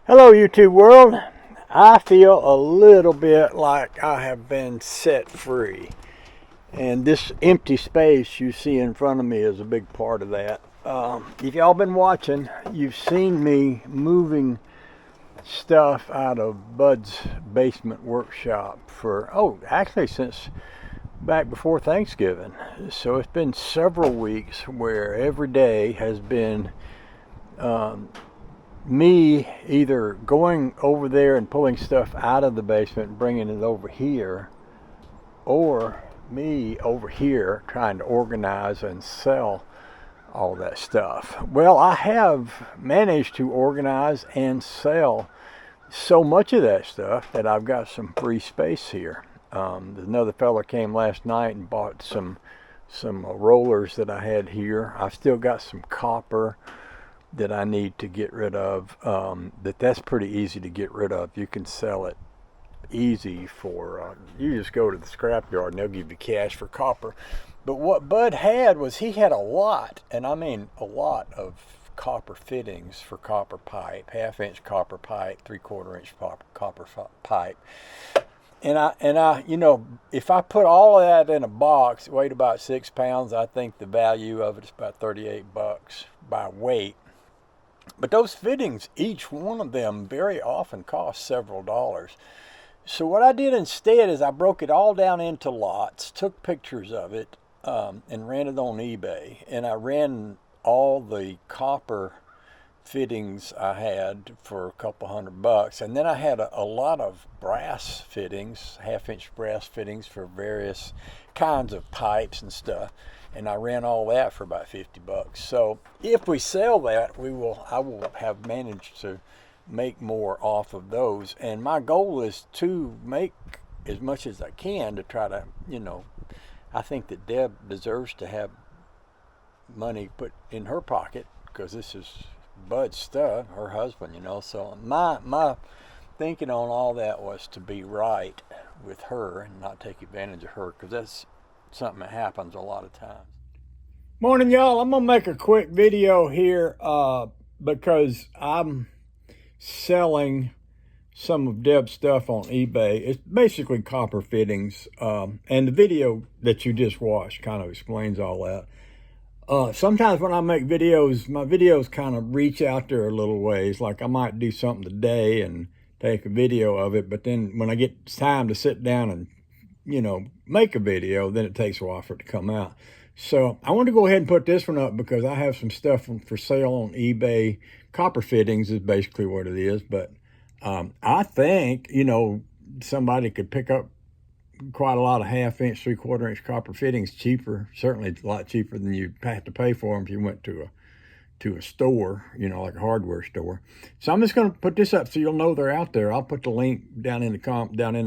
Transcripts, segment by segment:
Hello YouTube world. I feel a little bit like I have been set free. And this empty space you see in front of me is a big part of that. If y'all been watching, you've seen me moving stuff out of Bud's basement workshop actually since back before Thanksgiving. So it's been several weeks where every day has been me either going over there and pulling stuff out of the basement and bringing it over here, or me over here trying to organize and sell all that stuff. Well, I have managed to organize and sell so much of that stuff that I've got some free space here. Another fella came last night and bought some rollers that I had here. I've still got some copper that I need to get rid of. That's pretty easy to get rid of. You can sell it easy for, you just go to the scrapyard and they'll give you cash for copper. But what Bud had was he had a lot, and I mean a lot of copper fittings for copper pipe, 1/2 inch copper pipe, 3/4 inch copper pipe. And I, if I put all of that in a box, it weighed about 6 pounds. I think the value of it is about $38 by weight. But those fittings, each one of them very often cost several dollars. So what I did instead is I broke it all down into lots, took pictures of it, and ran it on eBay. And I ran all the copper fittings I had for a couple $100. And then I had a lot of brass fittings, 1/2 inch brass fittings for various kinds of pipes and stuff. And I ran all that for about $50. So if we sell that, I will have managed to make more off of those. And my goal is to make as much as I can to try to, I think that Deb deserves to have money put in her pocket because this is Bud's stuff, her husband, So my thinking on all that was to be right with her and not take advantage of her, because that's something that happens a lot of times. Morning, y'all. I'm gonna make a quick video here because I'm selling some of Deb's stuff on eBay. It's basically copper fittings, and the video that you just watched kind of explains all that. Sometimes when I make videos, my videos kind of reach out there a little ways. Like I might do something today and take a video of it, but then when I get time to sit down and make a video, then it takes a while for it to come out. So I want to go ahead and put this one up because I have some stuff for sale on eBay. Copper fittings is basically what it is, but I think somebody could pick up quite a lot of 1/2 inch, 3/4 inch copper fittings cheaper, certainly a lot cheaper than you'd have to pay for them if you went to a store, like a hardware store. So I'm just going to put this up so you'll know they're out there. I'll put the link down in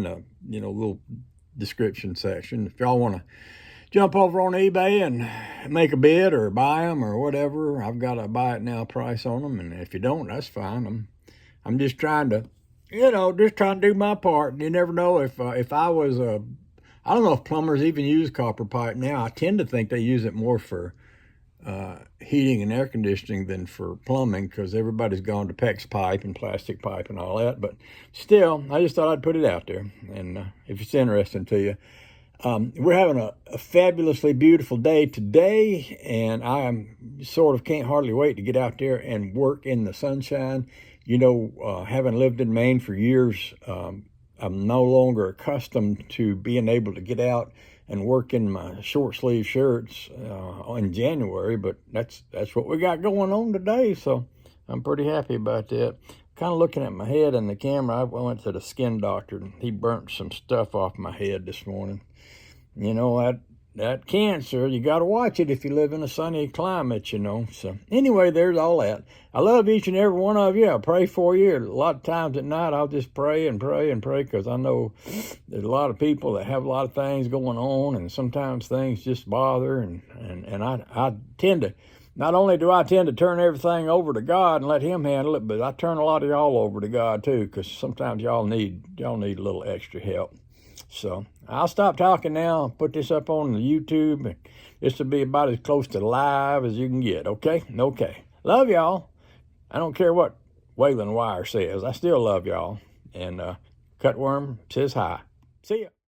the little description section. If y'all want to jump over on eBay and make a bid or buy them or whatever, I've got a buy it now price on them. And if you don't, that's fine. I'm just trying to, do my part. You never know if I was I don't know if plumbers even use copper pipe now. I tend to think they use it more for heating and air conditioning than for plumbing, because everybody's gone to PEX pipe and plastic pipe and all that. But still, I just thought I'd put it out there. And if it's interesting to you, we're having a fabulously beautiful day today, and I can't hardly wait to get out there and work in the sunshine. Having lived in Maine for years, I'm no longer accustomed to being able to get out and work in my short sleeve shirts in January, but that's what we got going on today, so I'm pretty happy about that. Kind of looking at my head in the camera, I went to the skin doctor, and he burnt some stuff off my head this morning. That cancer, you got to watch it if you live in a sunny climate, So anyway, there's all that. I love each and every one of you. I pray for you. A lot of times at night, I'll just pray and pray and pray, because I know there's a lot of people that have a lot of things going on, and sometimes things just bother. And I tend to, not only do I tend to turn everything over to God and let him handle it, but I turn a lot of y'all over to God too, because sometimes y'all need a little extra help. So I'll stop talking now, put this up on the YouTube, and this will be about as close to live as you can get, okay? Okay. Love y'all. I don't care what Waylon Wire says. I still love y'all. And Cutworm says hi. See ya.